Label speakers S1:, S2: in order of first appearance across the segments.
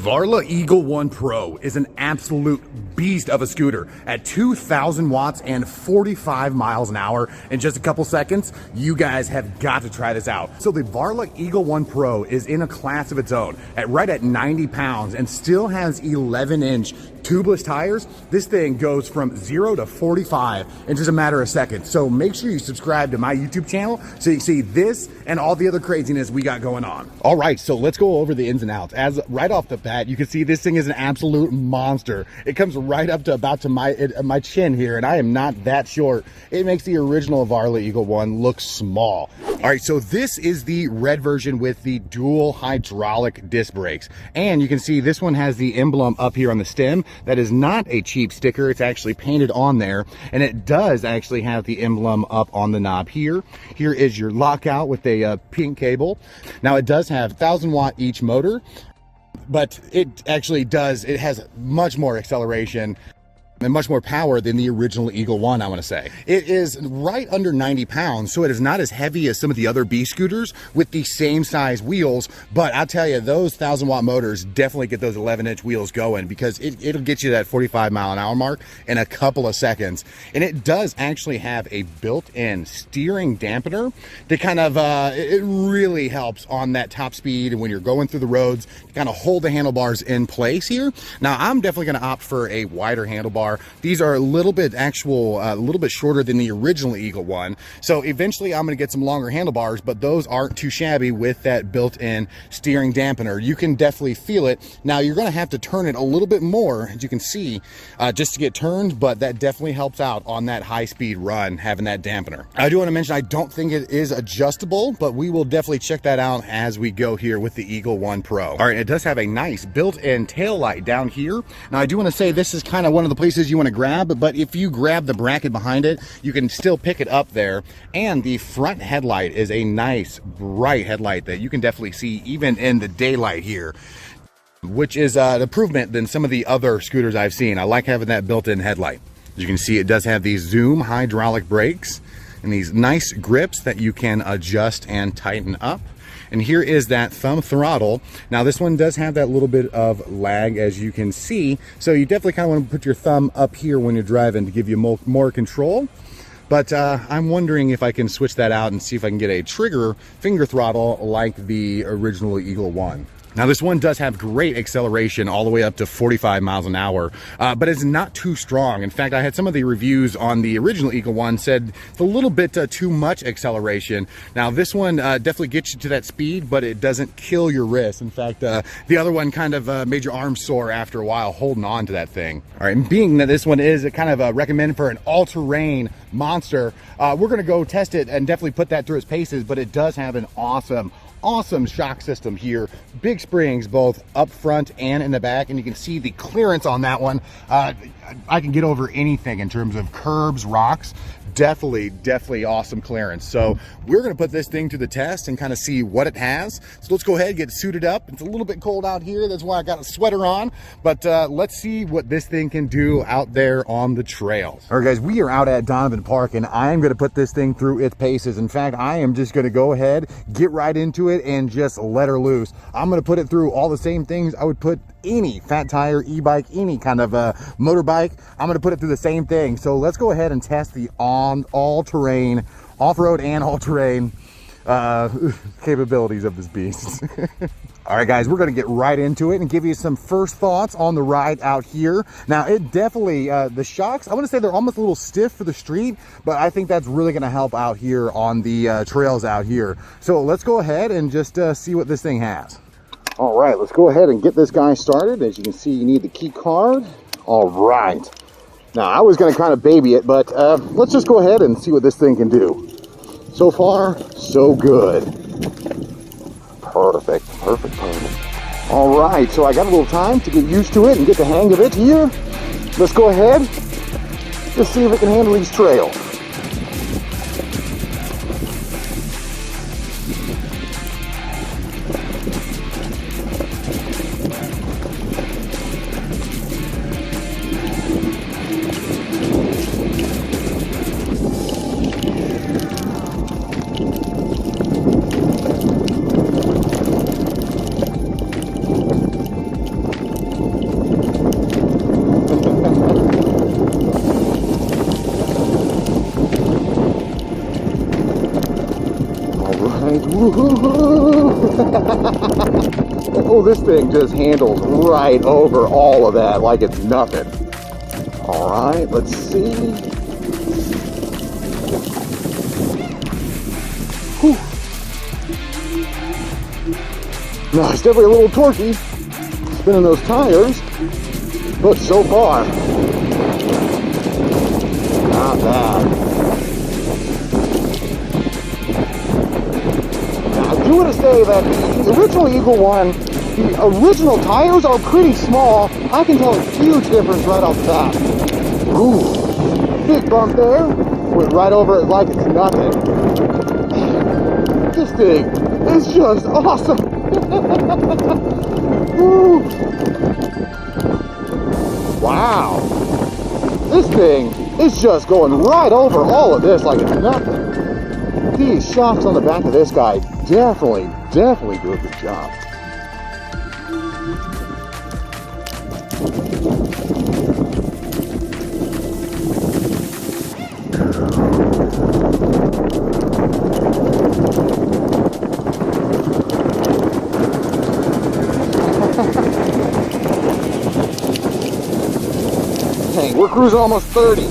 S1: Varla Eagle One Pro is an absolute beast of a scooter at 2,000 watts and 45 miles an hour in just a couple seconds. You guys have got to try this out. So the Varla Eagle One Pro is in a class of its own right at 90 pounds and still has 11-inch tubeless tires. This thing goes from 0 to 45 in just a matter of seconds. So make sure you subscribe to my YouTube channel so you see this and all the other craziness we got going on. All right, so let's go over the ins and outs. As right off the bat, you can see this thing is an absolute monster. It comes right up to about to my chin here, and I am not that short. It makes the original Varla Eagle One look small. All right, so this is the red version with the dual hydraulic disc brakes. And you can see this one has the emblem up here on the stem. That is not a cheap sticker. It's actually painted on there. And it does actually have the emblem up on the knob here. Here is your lockout with a pink cable. Now it does have 1,000 watt each motor, but it has much more acceleration and much more power than the original Eagle One, I want to say. It is right under 90 pounds, so it is not as heavy as some of the other B scooters with the same size wheels, but I'll tell you, those 1,000 watt motors definitely get those 11-inch wheels going, because it'll get you that 45 mile an hour mark in a couple of seconds. And it does actually have a built-in steering dampener that kind of, it really helps on that top speed and when you're going through the roads, to kind of hold the handlebars in place here. Now, I'm definitely going to opt for a wider handlebar. These are a little bit shorter than the original Eagle One. So eventually I'm going to get some longer handlebars, but those aren't too shabby with that built-in steering dampener. You can definitely feel it. Now you're going to have to turn it a little bit more, as you can see, just to get turned, but that definitely helps out on that high-speed run, having that dampener. I do want to mention, I don't think it is adjustable, but we will definitely check that out as we go here with the Eagle One Pro. All right, it does have a nice built-in tail light down here. Now I do want to say this is kind of one of the places you want to grab, but if you grab the bracket behind it, you can still pick it up there. And the front headlight is a nice bright headlight that you can definitely see even in the daylight here, which is an improvement than some of the other scooters I've seen. I like having that built-in headlight. As you can see, it does have these Zoom hydraulic brakes and these nice grips that you can adjust and tighten up. And here is that thumb throttle. Now this one does have that little bit of lag, as you can see. So you definitely kind of want to put your thumb up here when you're driving to give you more control. But I'm wondering if I can switch that out and see if I can get a trigger finger throttle like the original Eagle One. Now this one does have great acceleration all the way up to 45 miles an hour, but it's not too strong. In fact, I had some of the reviews on the original Eagle One said it's a little bit too much acceleration. Now this one definitely gets you to that speed, but it doesn't kill your wrist. In fact, the other one kind of made your arms sore after a while holding on to that thing. All right, and being that this one is kind of recommended for an all-terrain monster, we're gonna go test it and definitely put that through its paces, but it does have an awesome shock system here. Big springs both up front and in the back, and you can see the clearance on that one. I can get over anything in terms of curbs, rocks. Definitely awesome clearance. So we're going to put this thing to the test and kind of see what it has. So let's go ahead and get suited up. It's a little bit cold out here, that's why I got a sweater on, but let's see what this thing can do out there on the trails. All right guys, we are out at Donovan Park, and I am going to put this thing through its paces. In fact, I am just going to go ahead, get right into it, and just let her loose. I'm going to put it through all the same things I would put any fat tire, e-bike, any kind of motorbike. I'm going to put it through the same thing. So let's go ahead and test the all-terrain, off-road and all-terrain capabilities of this beast. All right guys, we're going to get right into it and give you some first thoughts on the ride out here. Now it definitely, the shocks, I want to say they're almost a little stiff for the street, but I think that's really going to help out here on the trails out here. So let's go ahead and just see what this thing has. All right, let's go ahead and get this guy started. As you can see, you need the key card. All right. Now, I was going to kind of baby it, but let's just go ahead and see what this thing can do. So far, so good. Perfect. All right, so I got a little time to get used to it and get the hang of it here. Let's go ahead. Let's see if it can handle these trails. Oh, this thing just handles right over all of that like it's nothing. All right, let's see. Whew. No, it's definitely a little torquey, spinning those tires, but so far, not bad. Now, I do want to say that the original Eagle One, the original tires are pretty small. I can tell a huge difference right off the bat. Ooh, big bump there, went right over it like it's nothing. This thing is just awesome. Wow, this thing is just going right over all of this like it's nothing. These shocks on the back of this guy definitely do a good job. Dang, we're cruising almost 30.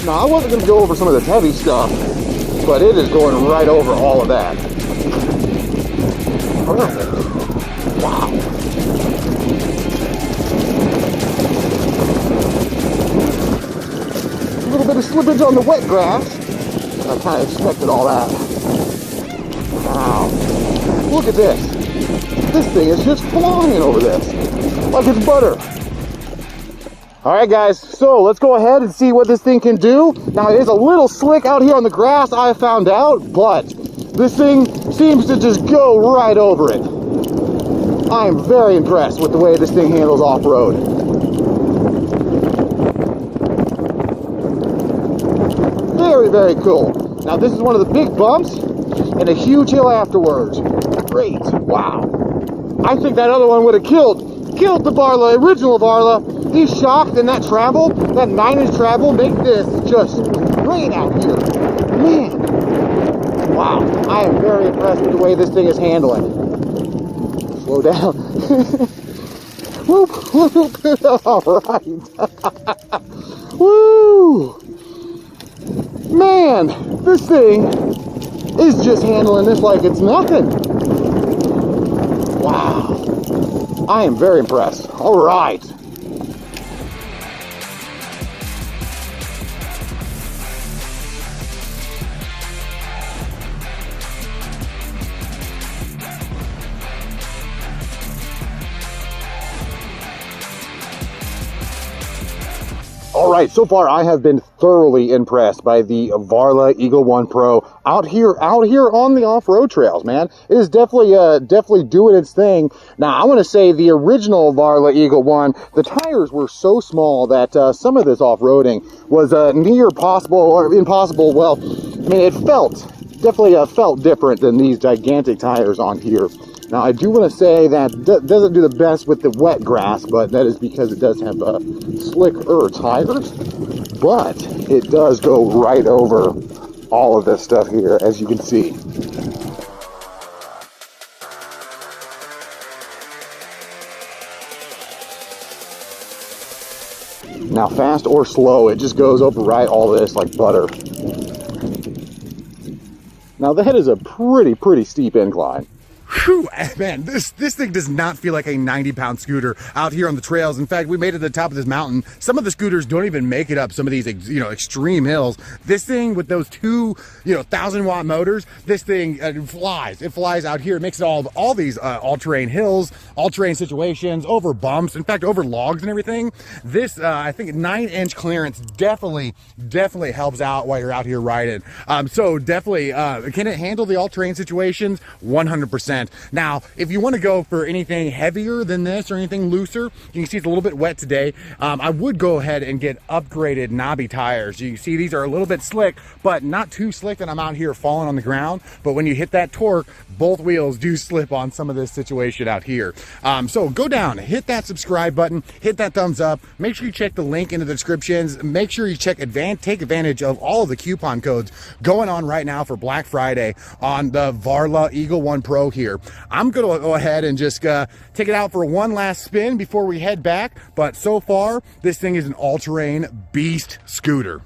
S1: Now, I wasn't going to go over some of this heavy stuff, but it is going right over all of that. Perfect. Wow. A little bit of slippage on the wet grass. I kind of expected all that. Wow. Look at this. This thing is just flying over this like it's butter. All right, guys, so let's go ahead and see what this thing can do. Now, it is a little slick out here on the grass, I found out, but this thing seems to just go right over it. I am very impressed with the way this thing handles off-road. Very, very cool. Now, this is one of the big bumps and a huge hill afterwards. Great, wow. I think that other one would have killed the Varla, original Varla. He's shocked, and that travel, that 9-inch travel, make this just great out here. Man, wow, I am very impressed with the way this thing is handling. Slow down. Whoop, whoop, all right. Woo! Man, this thing is just handling this like it's nothing. Wow, I am very impressed. All right. All right, so far I have been thoroughly impressed by the Varla Eagle One Pro out here on the off-road trails, man. It is definitely doing its thing. Now, I want to say the original Varla Eagle One, the tires were so small that some of this off-roading was near possible or impossible. Well, I mean, it definitely felt different than these gigantic tires on here. Now, I do want to say that doesn't do the best with the wet grass, but that is because it does have slicker tires. But it does go right over all of this stuff here, as you can see. Now, fast or slow, it just goes over right all of this like butter. Now, that is a pretty steep incline. Whew, man, this thing does not feel like a 90-pound scooter out here on the trails. In fact, we made it to the top of this mountain. Some of the scooters don't even make it up some of these, extreme hills. This thing with those two, 1,000-watt motors, this thing flies. It flies out here. It makes it all these all-terrain hills, all-terrain situations, over bumps, in fact, over logs and everything. This, I think, 9-inch clearance definitely helps out while you're out here riding. So definitely, can it handle the all-terrain situations? 100%. 100%. Now, if you want to go for anything heavier than this or anything looser, you can see it's a little bit wet today. I would go ahead and get upgraded knobby tires. You can see these are a little bit slick, but not too slick that I'm out here falling on the ground. But when you hit that torque, both wheels do slip on some of this situation out here. So go down, hit that subscribe button, hit that thumbs up. Make sure you check the link in the descriptions. Make sure you take advantage of all of the coupon codes going on right now for Black Friday on the Varla Eagle One Pro here. I'm gonna go ahead and just take it out for one last spin before we head back. But so far, this thing is an all-terrain beast scooter.